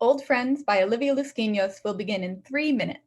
Old Friends by Olivia Luzquinos will begin in 3 minutes.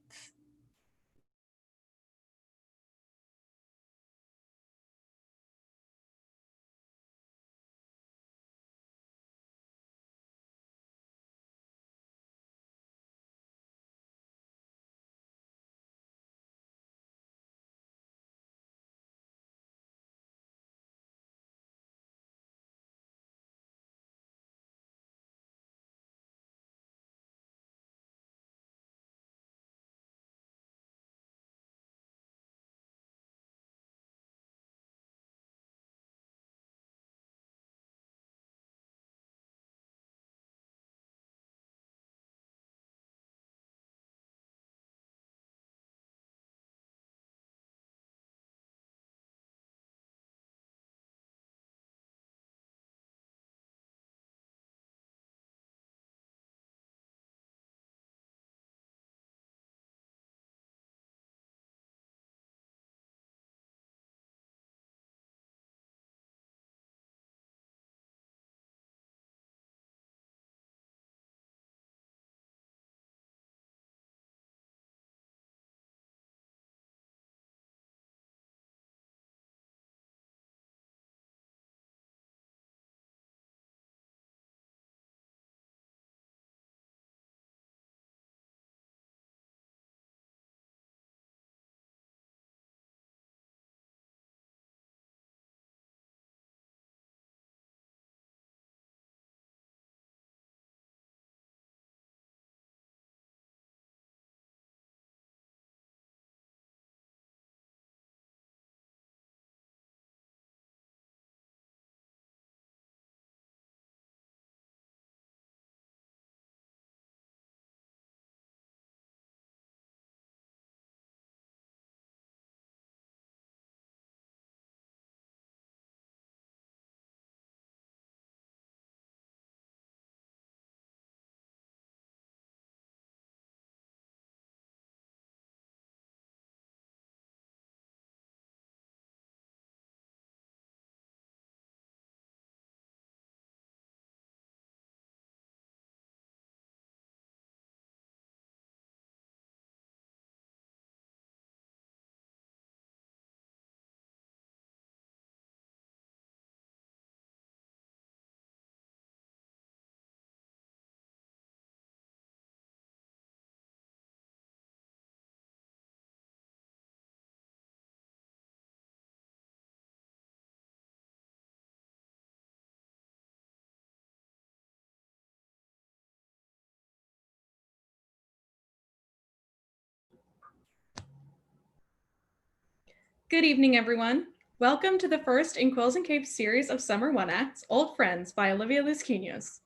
Good evening, everyone. Welcome to the first in Quills and Capes series of summer one-acts, Old Friends by Olivia Luzquinos.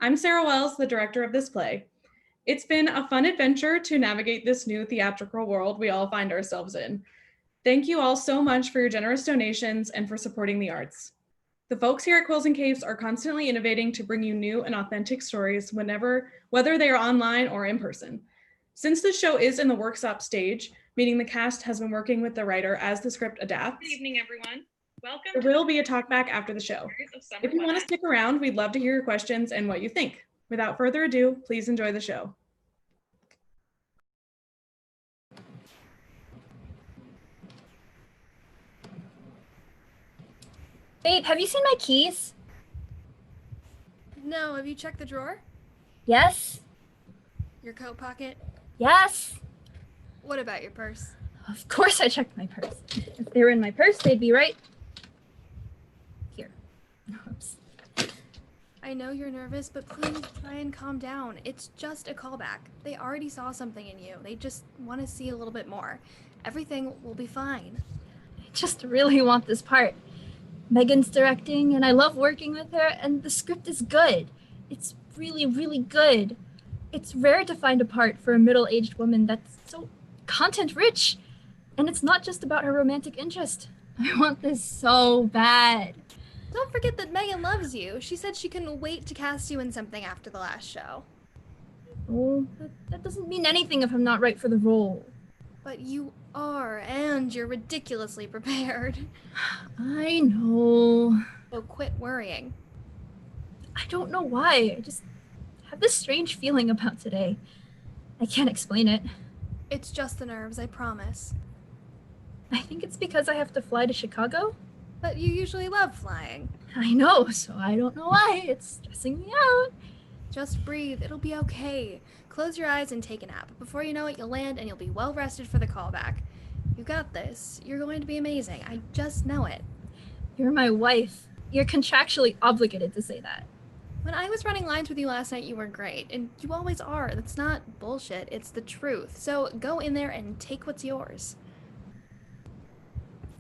I'm Sarah Wells, the director of this play. It's been a fun adventure to navigate this new theatrical world we all find ourselves in. Thank you all so much for your generous donations and for supporting the arts. The folks here at Quills and Capes are constantly innovating to bring you new and authentic stories whether they are online or in person. Since the show is in the workshop stage, meaning the cast has been working with the writer as the script adapts. Good evening, everyone. Welcome. There will be a talkback after the show. If you want to stick around, we'd love to hear your questions and what you think. Without further ado, please enjoy the show. Babe, have you seen my keys? No, have you checked the drawer? Yes. Your coat pocket? Yes. What about your purse? Of course I checked my purse. If they were in my purse, they'd be right here. Oops. I know you're nervous, but please try and calm down. It's just a callback. They already saw something in you. They just want to see a little bit more. Everything will be fine. I just really want this part. Megan's directing, and I love working with her, and the script is good. It's really, really good. It's rare to find a part for a middle-aged woman that's so content-rich, and it's not just about her romantic interest. I want this so bad. Don't forget that Megan loves you. She said she couldn't wait to cast you in something after the last show. Oh, that doesn't mean anything if I'm not right for the role. But you are, and you're ridiculously prepared. I know. So quit worrying. I don't know why. I just have this strange feeling about today. I can't explain it. It's just the nerves, I promise. I think it's because I have to fly to Chicago. But you usually love flying. I know, so I don't know why. It's stressing me out. Just breathe. It'll be okay. Close your eyes and take a nap. Before you know it, you'll land and you'll be well rested for the callback. You got this. You're going to be amazing. I just know it. You're my wife. You're contractually obligated to say that. When I was running lines with you last night, you were great. And you always are. That's not bullshit. It's the truth. So go in there and take what's yours.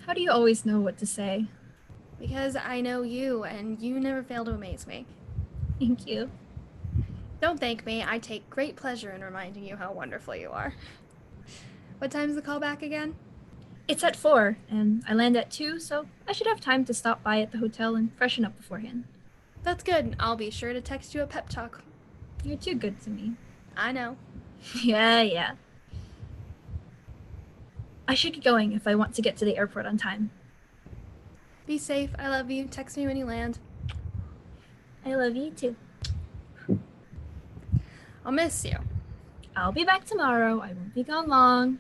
How do you always know what to say? Because I know you, and you never fail to amaze me. Thank you. Don't thank me. I take great pleasure in reminding you how wonderful you are. What time's the callback again? It's at 4, and I land at 2, so I should have time to stop by at the hotel and freshen up beforehand. That's good. I'll be sure to text you a pep talk. You're too good to me. I know. Yeah. I should get going if I want to get to the airport on time. Be safe. I love you. Text me when you land. I love you too. I'll miss you. I'll be back tomorrow. I won't be gone long.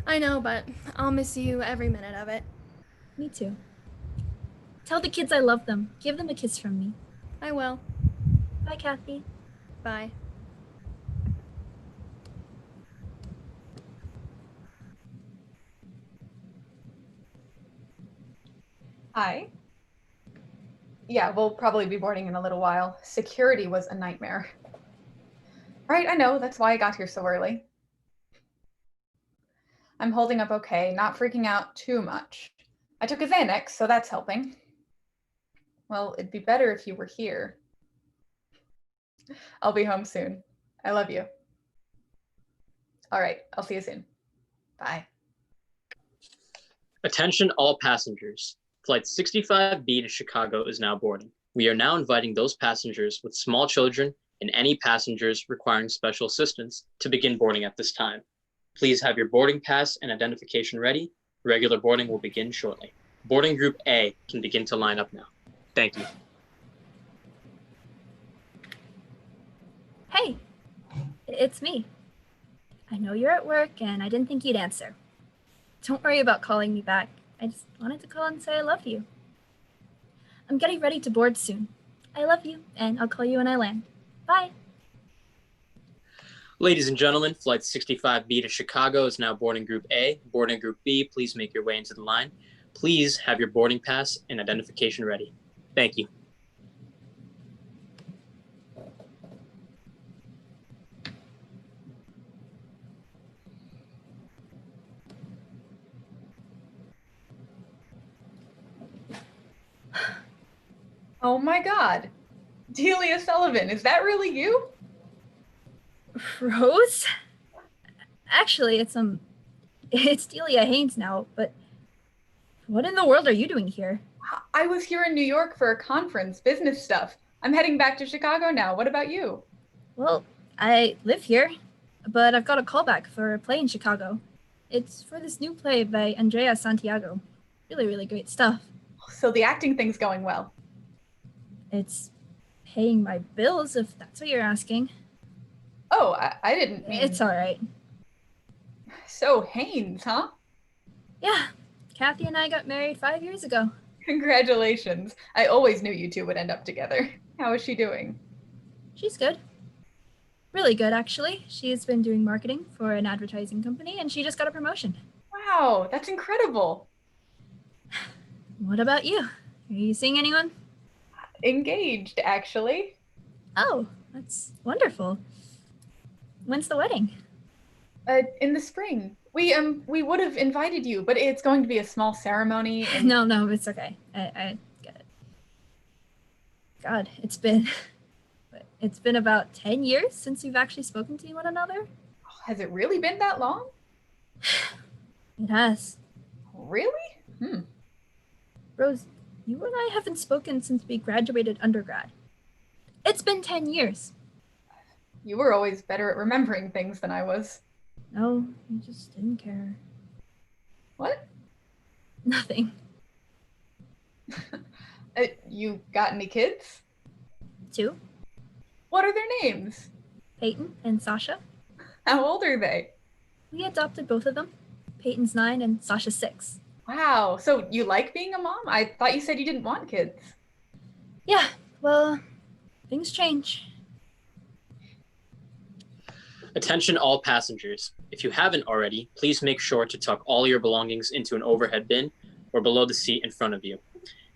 I know, but I'll miss you every minute of it. Me too. Tell the kids I love them. Give them a kiss from me. I will. Bye, Kathy. Bye. Hi. Yeah, we'll probably be boarding in a little while. Security was a nightmare. Right, I know, that's why I got here so early. I'm holding up okay, not freaking out too much. I took a Xanax, so that's helping. Well, it'd be better if you were here. I'll be home soon. I love you. All right, I'll see you soon. Bye. Attention all passengers. Flight 65B to Chicago is now boarding. We are now inviting those passengers with small children and any passengers requiring special assistance to begin boarding at this time. Please have your boarding pass and identification ready. Regular boarding will begin shortly. Boarding group A can begin to line up now. Thank you. Hey, it's me. I know you're at work and I didn't think you'd answer. Don't worry about calling me back. I just wanted to call and say I love you. I'm getting ready to board soon. I love you, and I'll call you when I land. Bye. Ladies and gentlemen, Flight 65B to Chicago is now boarding group A. Boarding group B, please make your way into the line. Please have your boarding pass and identification ready. Thank you. Oh my God. Delia Sullivan, is that really you? Rose? Actually, it's Delia Haynes now, but what in the world are you doing here? I was here in New York for a conference, business stuff. I'm heading back to Chicago now. What about you? Well, I live here, but I've got a callback for a play in Chicago. It's for this new play by Andrea Santiago. Really, really great stuff. So the acting thing's going well. It's paying my bills, if that's what you're asking. Oh, I didn't mean... It's all right. So Haynes, huh? Yeah, Kathy and I got married 5 years ago. Congratulations. I always knew you two would end up together. How is she doing? She's good. Really good, actually. She's been doing marketing for an advertising company, and she just got a promotion. Wow, that's incredible. What about you? Are you seeing anyone? Engaged, actually. Oh, that's wonderful. When's the wedding? In the spring. We would have invited you, but it's going to be a small ceremony. And... No, it's okay. I get it. God, it's been about 10 years since we've actually spoken to one another. Has it really been that long? It has. Really? Rose, you and I haven't spoken since we graduated undergrad. It's been 10 years. You were always better at remembering things than I was. No, you just didn't care. What? Nothing. You got any kids? 2? What are their names? Peyton and Sasha. How old are they? We adopted both of them. Peyton's 9 and Sasha's 6. Wow, so you like being a mom? I thought you said you didn't want kids. Yeah, well, things change. Attention all passengers. If you haven't already, please make sure to tuck all your belongings into an overhead bin or below the seat in front of you.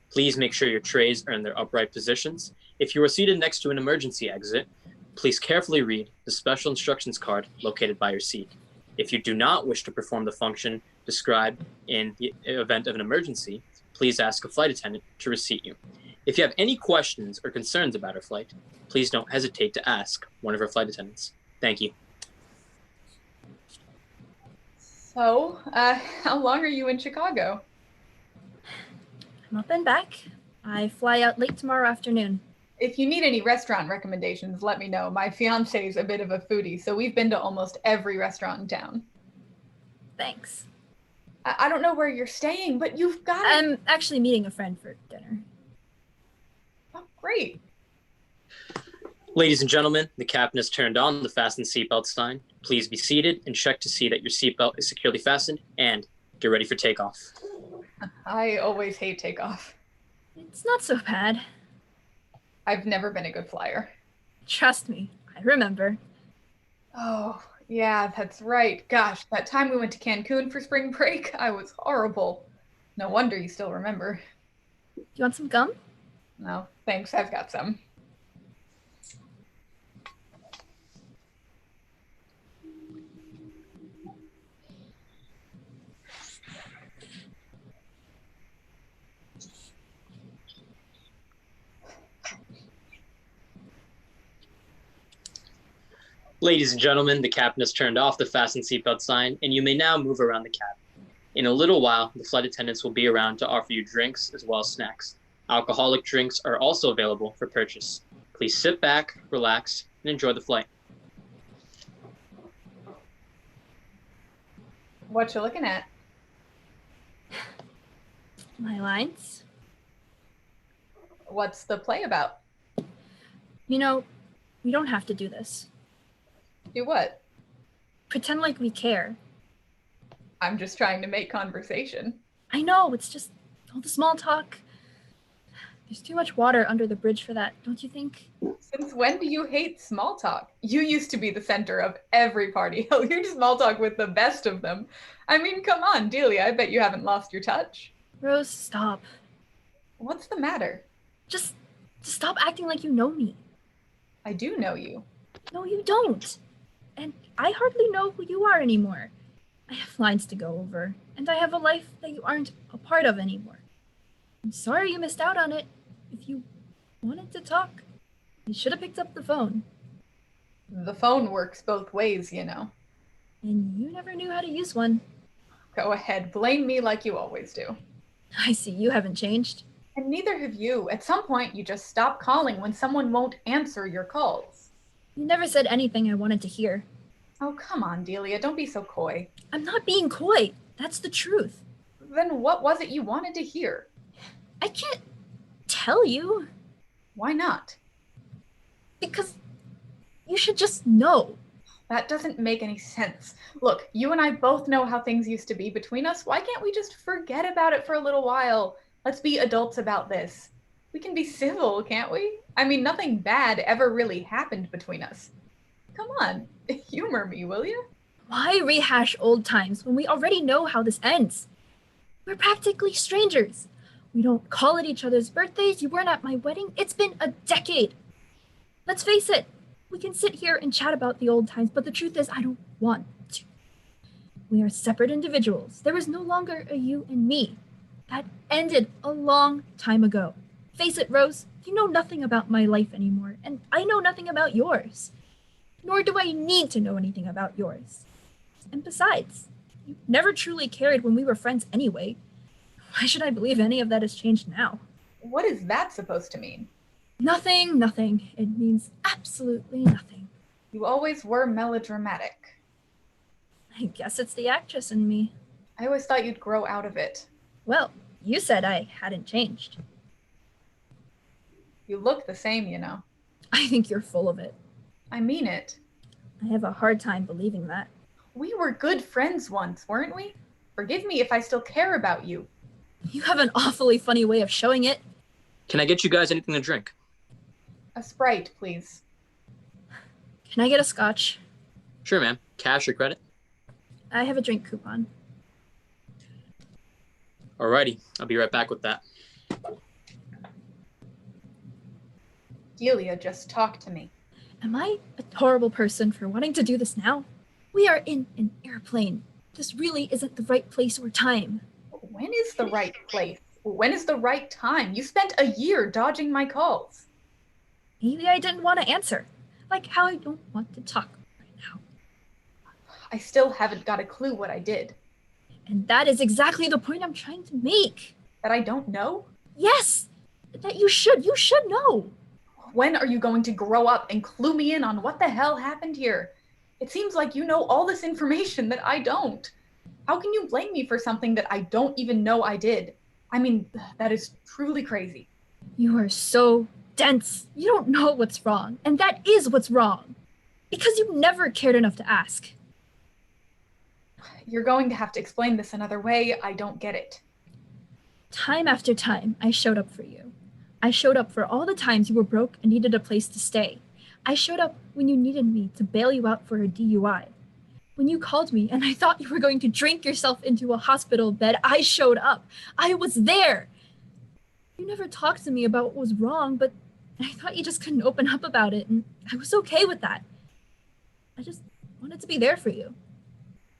Please make sure your trays are in their upright positions. If you are seated next to an emergency exit, please carefully read the special instructions card located by your seat. If you do not wish to perform the function described in the event of an emergency, please ask a flight attendant to reseat you. If you have any questions or concerns about our flight, please don't hesitate to ask one of our flight attendants. Thank you. So, how long are you in Chicago? I'm up and back. I fly out late tomorrow afternoon. If you need any restaurant recommendations, let me know. My fiance's a bit of a foodie, so we've been to almost every restaurant in town. Thanks. I don't know where you're staying, but you've got to... I'm actually meeting a friend for dinner. Oh, great. Ladies and gentlemen, the captain has turned on the fasten seatbelt sign. Please be seated and check to see that your seatbelt is securely fastened, and get ready for takeoff. I always hate takeoff. It's not so bad. I've never been a good flyer. Trust me, I remember. Oh, yeah, that's right. Gosh, that time we went to Cancun for spring break, I was horrible. No wonder you still remember. Do you want some gum? No, thanks, I've got some. Ladies and gentlemen, the captain has turned off the fasten seatbelt sign, and you may now move around the cabin. In a little while, the flight attendants will be around to offer you drinks as well as snacks. Alcoholic drinks are also available for purchase. Please sit back, relax, and enjoy the flight. What you looking at? My lines? What's the play about? You know, we don't have to do this. Do what? Pretend like we care. I'm just trying to make conversation. I know, it's just all the small talk. There's too much water under the bridge for that, don't you think? Since when do you hate small talk? You used to be the center of every party. Hell, you small talk with the best of them. I mean, come on, Delia, I bet you haven't lost your touch. Rose, stop. What's the matter? Just stop acting like you know me. I do know you. No, you don't. And I hardly know who you are anymore. I have lines to go over, and I have a life that you aren't a part of anymore. I'm sorry you missed out on it. If you wanted to talk, you should have picked up the phone. The phone works both ways, you know. And you never knew how to use one. Go ahead, blame me like you always do. I see you haven't changed. And neither have you. At some point, you just stop calling when someone won't answer your calls. You never said anything I wanted to hear. Oh, come on, Delia, don't be so coy. I'm not being coy. That's the truth. Then what was it you wanted to hear? I can't tell you. Why not? Because you should just know. That doesn't make any sense. Look, you and I both know how things used to be between us. Why can't we just forget about it for a little while? Let's be adults about this. We can be civil, can't we? I mean, nothing bad ever really happened between us. Come on, humor me, will you? Why rehash old times when we already know how this ends? We're practically strangers. We don't call at each other's birthdays. You weren't at my wedding. It's been a decade. Let's face it. We can sit here and chat about the old times, but the truth is I don't want to. We are separate individuals. There is no longer a you and me. That ended a long time ago. Face it, Rose, you know nothing about my life anymore, and I know nothing about yours. Nor do I need to know anything about yours. And besides, you never truly cared when we were friends anyway. Why should I believe any of that has changed now? What is that supposed to mean? Nothing. It means absolutely nothing. You always were melodramatic. I guess it's the actress in me. I always thought you'd grow out of it. Well, you said I hadn't changed. You look the same, you know. I think you're full of it. I mean it. I have a hard time believing that. We were good friends once, weren't we? Forgive me if I still care about you. You have an awfully funny way of showing it. Can I get you guys anything to drink? A Sprite, please. Can I get a scotch? Sure, ma'am. Cash or credit? I have a drink coupon. Alrighty, I'll be right back with that. Delia, just talk to me. Am I a horrible person for wanting to do this now? We are in an airplane. This really isn't the right place or time. When is the right place? When is the right time? You spent a year dodging my calls. Maybe I didn't want to answer. Like how I don't want to talk right now. I still haven't got a clue what I did. And that is exactly the point I'm trying to make. That I don't know? Yes! That you should know. When are you going to grow up and clue me in on what the hell happened here? It seems like you know all this information that I don't. How can you blame me for something that I don't even know I did? I mean, that is truly crazy. You are so dense. You don't know what's wrong. And that is what's wrong. Because you never cared enough to ask. You're going to have to explain this another way. I don't get it. Time after time, I showed up for you. I showed up for all the times you were broke and needed a place to stay. I showed up when you needed me to bail you out for a DUI. When you called me and I thought you were going to drink yourself into a hospital bed, I showed up. I was there. You never talked to me about what was wrong, but I thought you just couldn't open up about it, and I was okay with that. I just wanted to be there for you.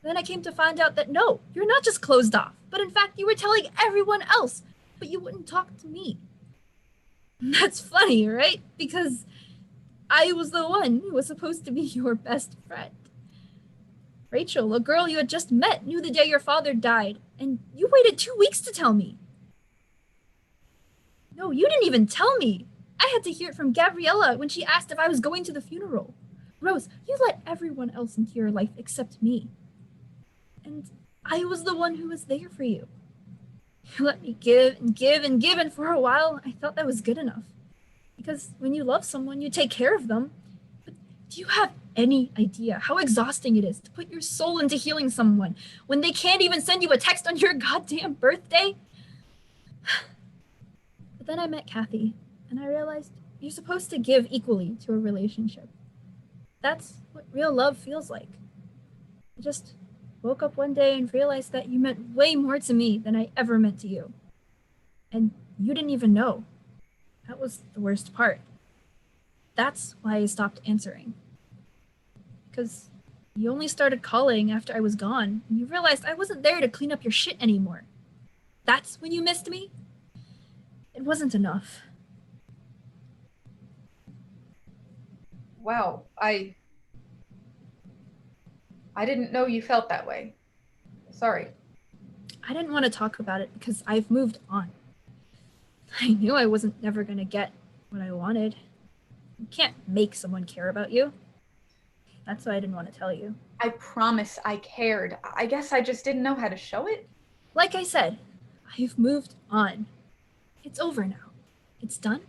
Then I came to find out that no, you're not just closed off, but in fact you were telling everyone else, but you wouldn't talk to me. That's funny, right? Because I was the one who was supposed to be your best friend. Rachel, a girl you had just met, knew the day your father died, and you waited 2 weeks to tell me. No, you didn't even tell me. I had to hear it from Gabriella when she asked if I was going to the funeral. Rose, you let everyone else into your life except me. And I was the one who was there for you. You let me give and give and give, and for a while, I thought that was good enough. Because when you love someone, you take care of them. But do you have any idea how exhausting it is to put your soul into healing someone when they can't even send you a text on your goddamn birthday? But then I met Kathy, and I realized you're supposed to give equally to a relationship. That's what real love feels like. I just woke up one day and realized that you meant way more to me than I ever meant to you. And you didn't even know. That was the worst part. That's why I stopped answering. Because you only started calling after I was gone, and you realized I wasn't there to clean up your shit anymore. That's when you missed me? It wasn't enough. Wow, I didn't know you felt that way. Sorry. I didn't want to talk about it because I've moved on. I knew I wasn't never going to get what I wanted. You can't make someone care about you. That's why I didn't want to tell you. I promise I cared. I guess I just didn't know how to show it. Like I said, I've moved on. It's over now. It's done,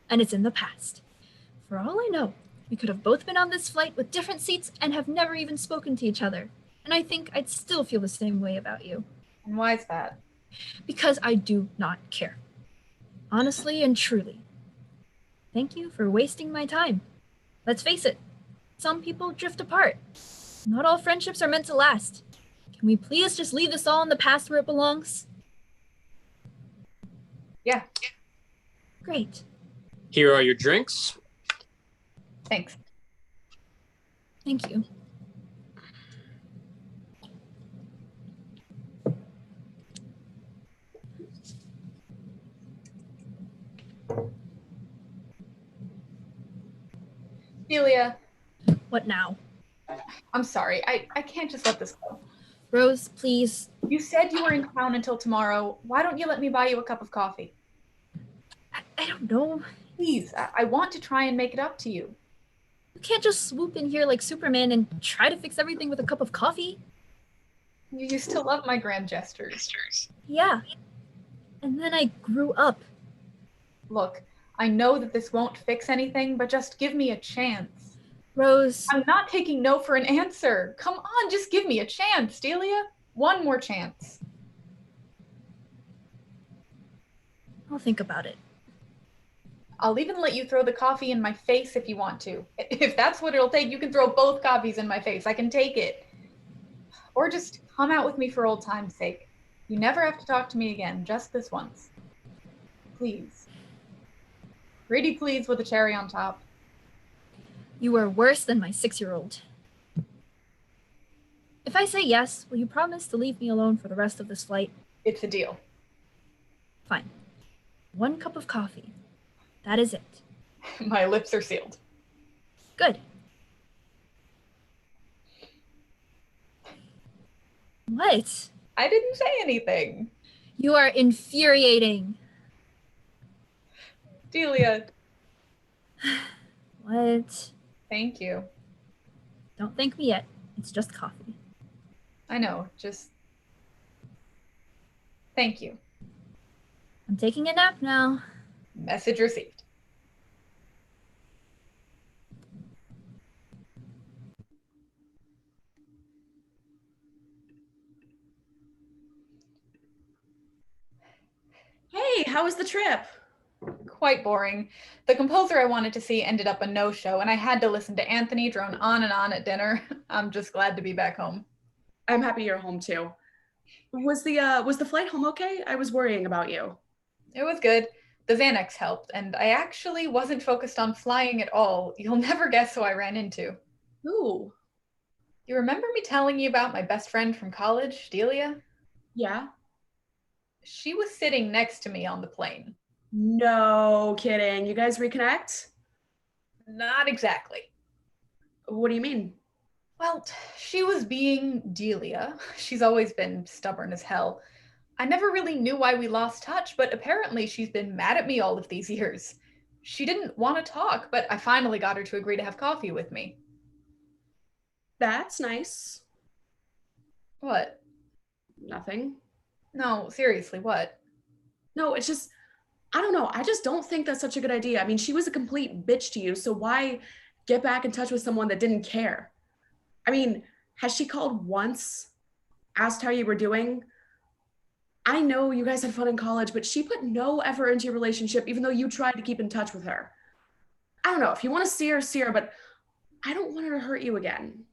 and it's in the past. For all I know, we could have both been on this flight with different seats and have never even spoken to each other. And I think I'd still feel the same way about you. And why is that? Because I do not care. Honestly and truly. Thank you for wasting my time. Let's face it, some people drift apart. Not all friendships are meant to last. Can we please just leave this all in the past where it belongs? Yeah. Great. Here are your drinks. Thanks. Thank you. Delia, What now? I'm sorry. I can't just let this go. Rose, please. You said you were in town until tomorrow. Why don't you let me buy you a cup of coffee? I don't know. Please, I want to try and make it up to you. You can't just swoop in here like Superman and try to fix everything with a cup of coffee. You used to love my grand gestures. Yeah. And then I grew up. Look, I know that this won't fix anything, but just give me a chance. Rose, I'm not taking no for an answer. Come on, just give me a chance, Delia. One more chance. I'll think about it. I'll even let you throw the coffee in my face if you want to. If that's what it'll take, you can throw both coffees in my face. I can take it. Or just come out with me for old time's sake. You never have to talk to me again, just this once. Please. Pretty please with a cherry on top. You are worse than my 6-year-old. If I say yes, will you promise to leave me alone for the rest of this flight? It's a deal. Fine. 1 cup of coffee. That is it. My lips are sealed. Good. What? I didn't say anything. You are infuriating. Delia, What? thank you. Don't thank me yet. It's just coffee. I know, just thank you. I'm taking a nap now. Message received. Hey, how was the trip? Quite boring. The composer I wanted to see ended up a no-show, and I had to listen to Anthony drone on and on at dinner. I'm just glad to be back home. I'm happy you're home too. Was the flight home okay? I was worrying about you. It was good. The Xanax helped, and I actually wasn't focused on flying at all. You'll never guess who I ran into. Ooh. You remember me telling you about my best friend from college, Delia? Yeah. She was sitting next to me on the plane. No kidding. You guys reconnect? Not exactly. What do you mean? Well, she was being Delia. She's always been stubborn as hell. I never really knew why we lost touch, but apparently she's been mad at me all of these years. She didn't want to talk, but I finally got her to agree to have coffee with me. That's nice. What? Nothing. No, seriously, what? No, it's just, I don't know. I just don't think that's such a good idea. I mean, she was a complete bitch to you, so why get back in touch with someone that didn't care? I mean, has she called once, asked how you were doing? I know you guys had fun in college, but she put no effort into your relationship, even though you tried to keep in touch with her. I don't know. If you want to see her, but I don't want her to hurt you again.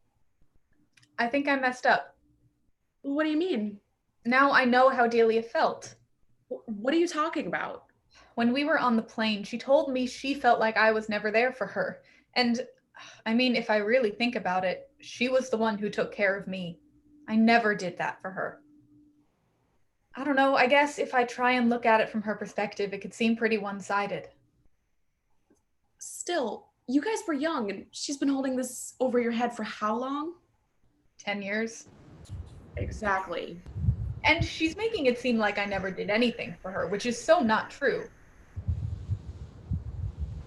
I think I messed up. What do you mean? Now I know how Delia felt. What are you talking about? When we were on the plane, she told me she felt like I was never there for her. And, I mean, if I really think about it, she was the one who took care of me. I never did that for her. I don't know, I guess if I try and look at it from her perspective, it could seem pretty one-sided. Still, you guys were young, and she's been holding this over your head for how long? 10 years. Exactly. And she's making it seem like I never did anything for her, which is so not true.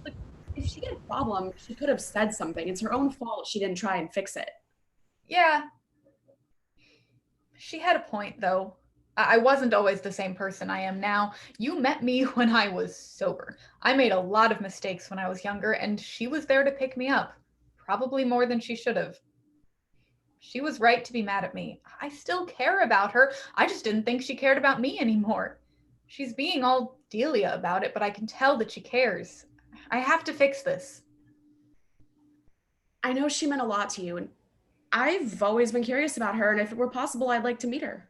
Like, if she had a problem, she could have said something. It's her own fault she didn't try and fix it. Yeah. She had a point, though. I wasn't always the same person I am now. You met me when I was sober. I made a lot of mistakes when I was younger, and she was there to pick me up. Probably more than she should have. She was right to be mad at me. I still care about her. I just didn't think she cared about me anymore. She's being all Delia about it, but I can tell that she cares. I have to fix this. I know she meant a lot to you, and I've always been curious about her, and if it were possible, I'd like to meet her.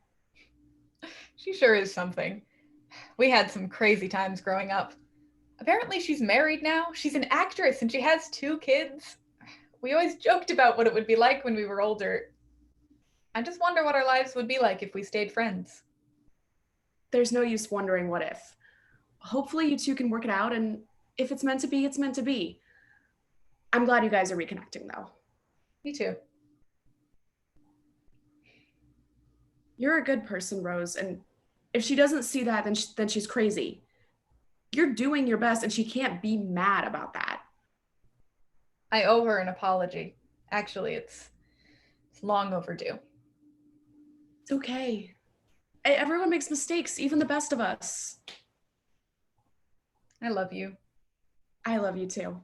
She sure is something. We had some crazy times growing up. Apparently she's married now. She's an actress and she has 2 kids. We always joked about what it would be like when we were older. I just wonder what our lives would be like if we stayed friends. There's no use wondering what if. Hopefully you two can work it out, and if it's meant to be, it's meant to be. I'm glad you guys are reconnecting, though. Me too. You're a good person, Rose, and if she doesn't see that, then she's crazy. You're doing your best, and she can't be mad about that. I owe her an apology. Actually, it's long overdue. It's okay. Everyone makes mistakes, even the best of us. I love you. I love you too.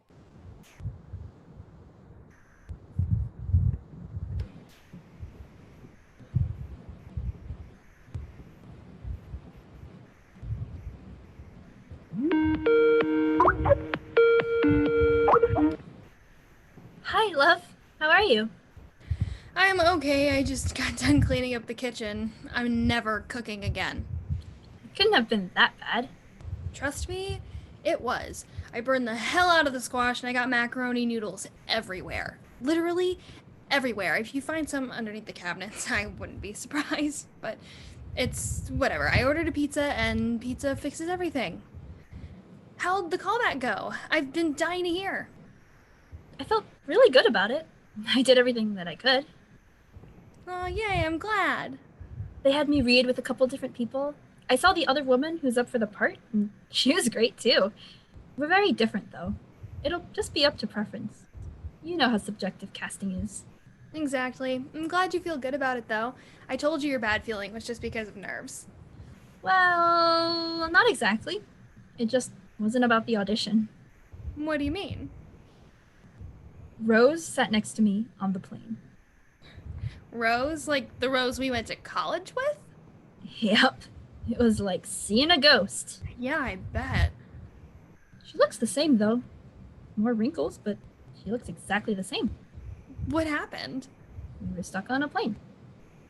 are you? I'm okay. I just got done cleaning up the kitchen. I'm never cooking again. It couldn't have been that bad. Trust me, it was. I burned the hell out of the squash and I got macaroni noodles everywhere. Literally everywhere. If you find some underneath the cabinets, I wouldn't be surprised. But it's whatever. I ordered a pizza and pizza fixes everything. How'd the callback go? I've been dying to hear. I felt really good about it. I did everything that I could. Oh, yay, I'm glad. They had me read with a couple different people. I saw the other woman who's up for the part, and she was great too. We're very different, though. It'll just be up to preference. You know how subjective casting is. Exactly. I'm glad you feel good about it, though. I told you your bad feeling was just because of nerves. Well, not exactly. It just wasn't about the audition. What do you mean? Rose sat next to me on the plane. Rose? Like the Rose we went to college with? Yep. It was like seeing a ghost. Yeah, I bet. She looks the same, though. More wrinkles, but she looks exactly the same. What happened? We were stuck on a plane.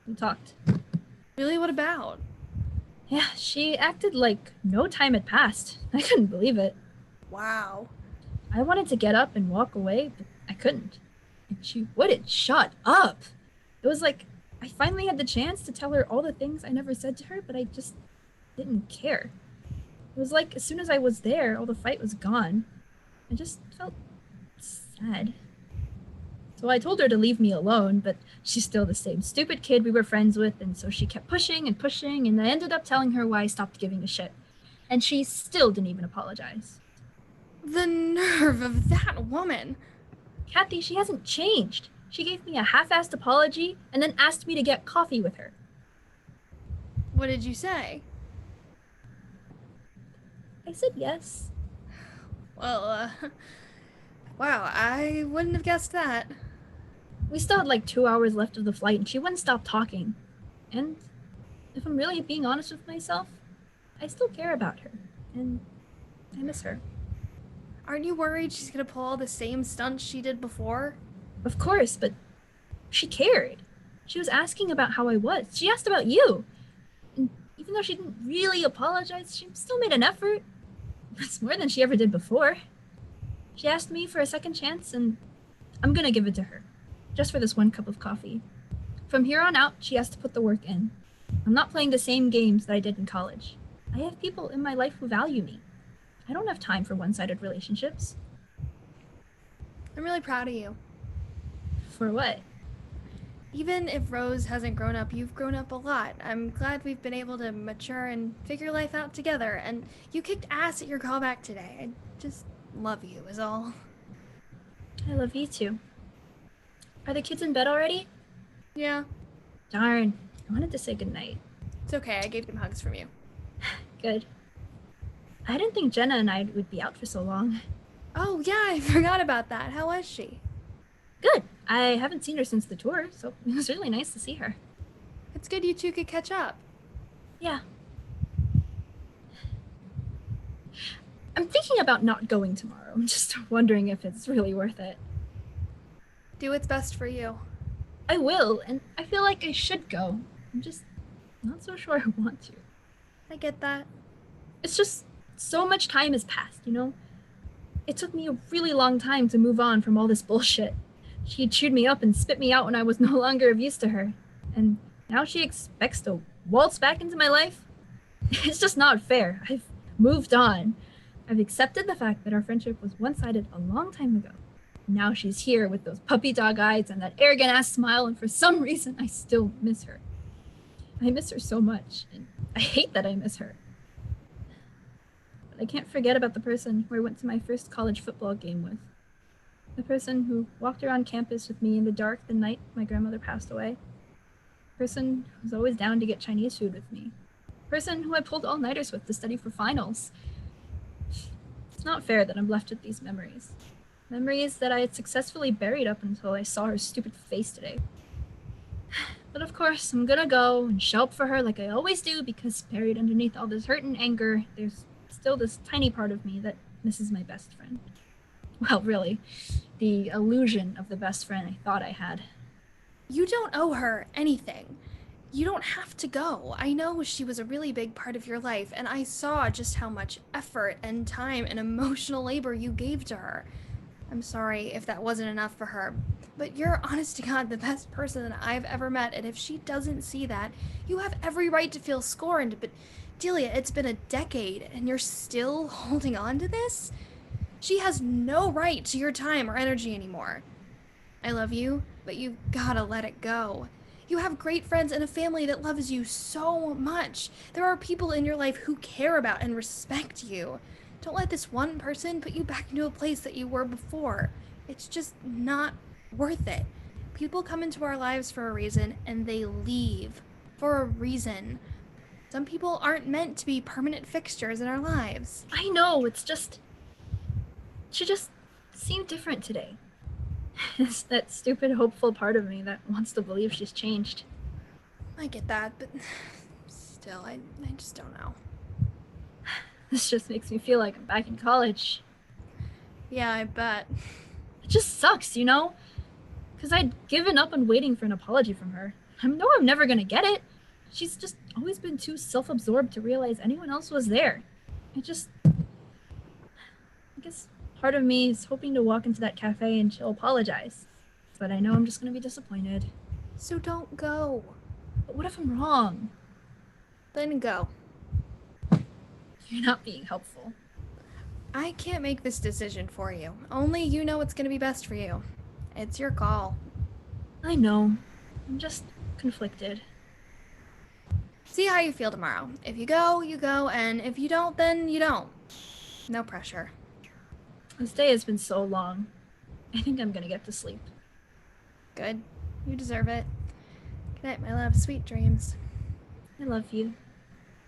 We talked. Really, what about? Yeah, she acted like no time had passed. I couldn't believe it. Wow. I wanted to get up and walk away, but I couldn't. And she wouldn't shut up. It was like I finally had the chance to tell her all the things I never said to her, but I just didn't care. It was like as soon as I was there, all the fight was gone. I just felt sad. So I told her to leave me alone, but she's still the same stupid kid we were friends with, and so she kept pushing and pushing, and I ended up telling her why I stopped giving a shit. And she still didn't even apologize. The nerve of that woman. Kathy, she hasn't changed. She gave me a half-assed apology and then asked me to get coffee with her. What did you say? I said yes. Well, wow, I wouldn't have guessed that. We still had like 2 hours left of the flight and she wouldn't stop talking. And if I'm really being honest with myself, I still care about her. And I miss her. Aren't you worried she's gonna pull all the same stunts she did before? Of course, but she cared. She was asking about how I was. She asked about you. And even though she didn't really apologize, she still made an effort. It's more than she ever did before. She asked me for a second chance, and I'm gonna give it to her. Just for this one cup of coffee. From here on out, she has to put the work in. I'm not playing the same games that I did in college. I have people in my life who value me. I don't have time for one-sided relationships. I'm really proud of you. For what? Even if Rose hasn't grown up, you've grown up a lot. I'm glad we've been able to mature and figure life out together, and you kicked ass at your callback today. I just love you, is all. I love you too. Are the kids in bed already? Yeah, Darn, I wanted to say goodnight. it's okay. I gave them hugs from you. Good. I didn't think Jenna and I would be out for so long. Oh, yeah, I forgot about that. How was she? Good. I haven't seen her since the tour, so it was really nice to see her. It's good you two could catch up. Yeah. I'm thinking about not going tomorrow. I'm just wondering if it's really worth it. Do what's best for you. I will, and I feel like I should go. I'm just not so sure I want to. I get that. It's just so much time has passed, you know? It took me a really long time to move on from all this bullshit. She chewed me up and spit me out when I was no longer of use to her. And now she expects to waltz back into my life? It's just not fair. I've moved on. I've accepted the fact that our friendship was one-sided a long time ago. Now she's here with those puppy dog eyes and that arrogant ass smile, and for some reason I still miss her. I miss her so much, and I hate that I miss her. But I can't forget about the person who I went to my first college football game with. The person who walked around campus with me in the dark the night my grandmother passed away. The person who was always down to get Chinese food with me. The person who I pulled all-nighters with to study for finals. It's not fair that I'm left with these memories. Memories that I had successfully buried up until I saw her stupid face today. But of course, I'm gonna go and show up for her like I always do, because buried underneath all this hurt and anger, there's still this tiny part of me that misses my best friend. Well, really, the illusion of the best friend I thought I had. You don't owe her anything. You don't have to go. I know she was a really big part of your life, and I saw just how much effort and time and emotional labor you gave to her. I'm sorry if that wasn't enough for her, but you're honest to God the best person that I've ever met, and if she doesn't see that, you have every right to feel scorned, but Delia, it's been a decade, and you're still holding on to this? She has no right to your time or energy anymore. I love you, but you gotta let it go. You have great friends and a family that loves you so much. There are people in your life who care about and respect you. Don't let this one person put you back into a place that you were before. It's just not worth it. People come into our lives for a reason, and they leave for a reason. Some people aren't meant to be permanent fixtures in our lives. I know, it's just... She just seemed different today. It's that stupid, hopeful part of me that wants to believe she's changed. I get that, but still, I just don't know. This just makes me feel like I'm back in college. Yeah, I bet. It just sucks, you know? Because I'd given up on waiting for an apology from her. I know I'm never gonna get it. She's just always been too self-absorbed to realize anyone else was there. I guess part of me is hoping to walk into that cafe and she'll apologize. But I know I'm just gonna be disappointed. So don't go. But what if I'm wrong? Then go. You're not being helpful. I can't make this decision for you. Only you know what's gonna be best for you. It's your call. I know. I'm just conflicted. See how you feel tomorrow. If you go, you go, and if you don't, then you don't. No pressure. This day has been so long. I think I'm gonna get to sleep. Good. You deserve it. Good night, my love. Sweet dreams. I love you.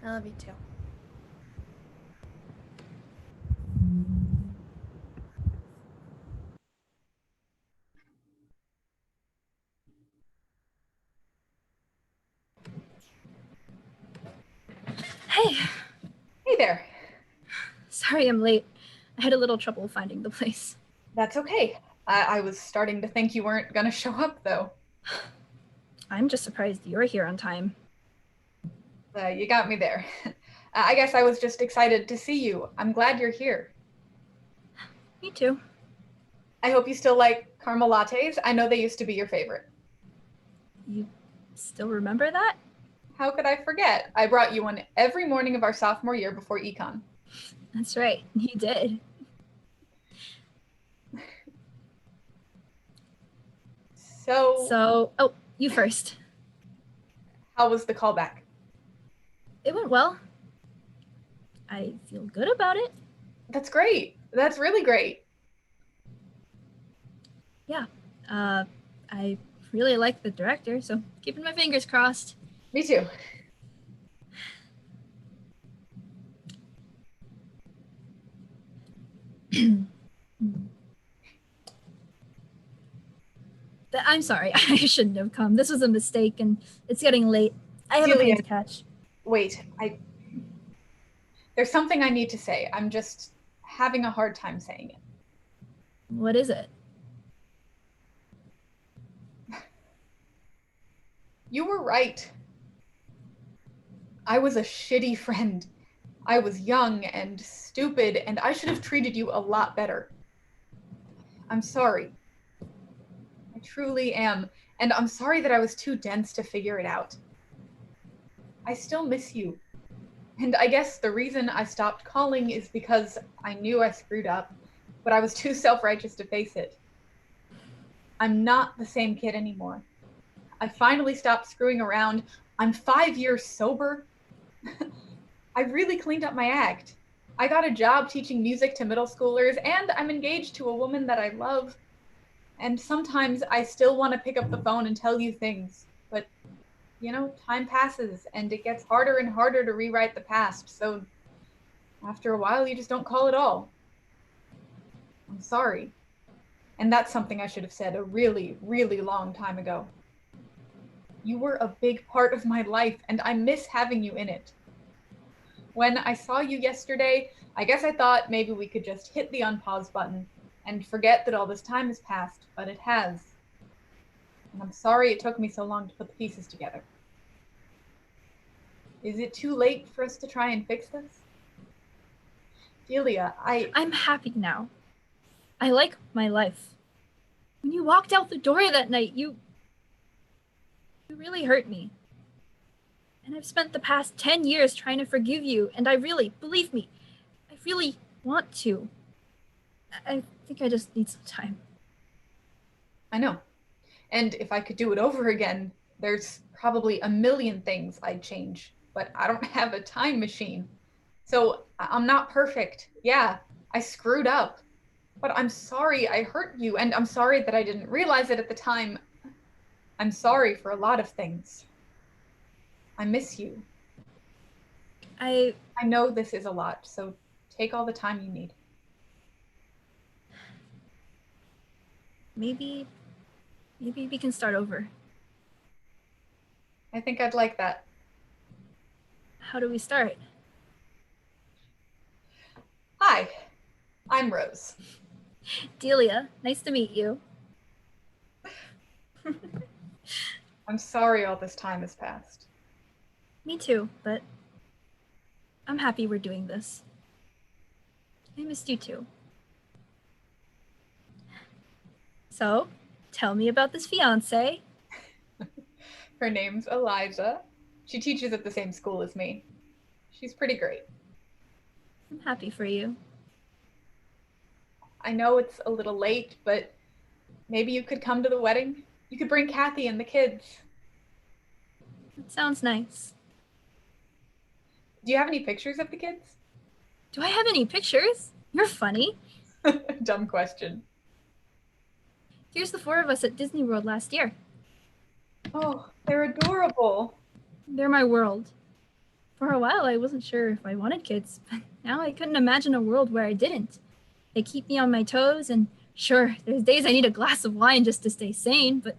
I love you too. Hey! Hey there. Sorry I'm late. I had a little trouble finding the place. That's okay. I was starting to think you weren't gonna show up, though. I'm just surprised you're here on time. You got me there. I guess I was just excited to see you. I'm glad you're here. Me too. I hope you still like caramel lattes. I know they used to be your favorite. You still remember that? How could I forget? I brought you one every morning of our sophomore year before econ. That's right, you did. So, oh, you first. How was the callback? It went well. I feel good about it. That's great. That's really great. Yeah. I really like the director, so keeping my fingers crossed. Me too. I'm sorry, I shouldn't have come. This was a mistake, and it's getting late. I have a Julia, plane to catch. Wait, there's something I need to say. I'm just having a hard time saying it. What is it? You were right. I was a shitty friend. I was young and stupid, and I should have treated you a lot better. I'm sorry. I truly am. And I'm sorry that I was too dense to figure it out. I still miss you. And I guess the reason I stopped calling is because I knew I screwed up, but I was too self-righteous to face it. I'm not the same kid anymore. I finally stopped screwing around. I'm 5 years sober. I really cleaned up my act. I got a job teaching music to middle schoolers, and I'm engaged to a woman that I love. And sometimes I still want to pick up the phone and tell you things, but you know, time passes and it gets harder and harder to rewrite the past. So after a while, you just don't call at all. I'm sorry. And that's something I should have said a really, really long time ago. You were a big part of my life, and I miss having you in it. When I saw you yesterday, I guess I thought maybe we could just hit the unpause button and forget that all this time has passed, but it has. And I'm sorry it took me so long to put the pieces together. Is it too late for us to try and fix this? Delia, I'm happy now. I like my life. When you walked out the door that night, you really hurt me. And I've spent the past 10 years trying to forgive you, and I really, believe me, I really want to. I think I just need some time. I know. And if I could do it over again, there's probably a million things I'd change, but I don't have a time machine. So I'm not perfect. Yeah, I screwed up. But I'm sorry I hurt you, and I'm sorry that I didn't realize it at the time. I'm sorry for a lot of things. I miss you. I know this is a lot, so take all the time you need. Maybe we can start over. I think I'd like that. How do we start? Hi, I'm Rose. Delia, nice to meet you. I'm sorry all this time has passed. Me too, but I'm happy we're doing this. I missed you too. So, tell me about this fiance. Her name's Eliza. She teaches at the same school as me. She's pretty great. I'm happy for you. I know it's a little late, but maybe you could come to the wedding? You could bring Kathy and the kids. That sounds nice. Do you have any pictures of the kids? Do I have any pictures? You're funny. Dumb question. Here's the 4 of us at Disney World last year. Oh, they're adorable. They're my world. For a while, I wasn't sure if I wanted kids, but now I couldn't imagine a world where I didn't. They keep me on my toes, and sure, there's days I need a glass of wine just to stay sane, but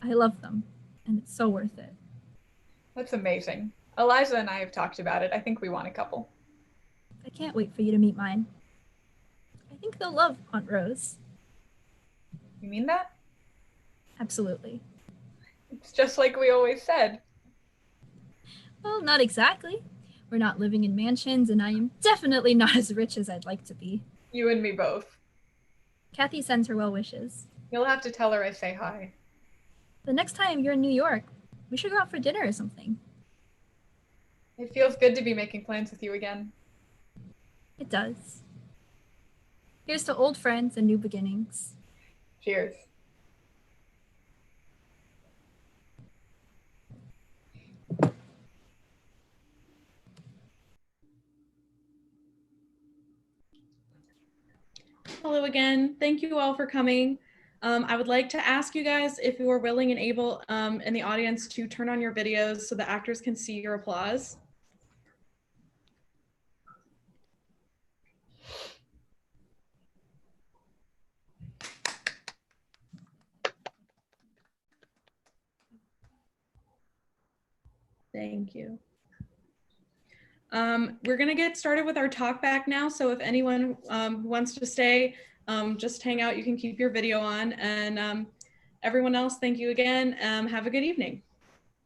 I love them, and it's so worth it. That's amazing. Eliza and I have talked about it. I think we want a couple. I can't wait for you to meet mine. I think they'll love Aunt Rose. You mean that? Absolutely. It's just like we always said. Well, not exactly. We're not living in mansions, and I am definitely not as rich as I'd like to be. You and me both. Kathy sends her well wishes. You'll have to tell her I say hi. The next time you're in New York, we should go out for dinner or something. It feels good to be making plans with you again. It does. Here's to old friends and new beginnings. Cheers. Hello again. Thank you all for coming. I would like to ask you guys if you are willing and able in the audience to turn on your videos so the actors can see your applause. Thank you. We're going to get started with our talk back now. So if anyone who wants to stay, just hang out. You can keep your video on. And everyone else, thank you again. Have a good evening.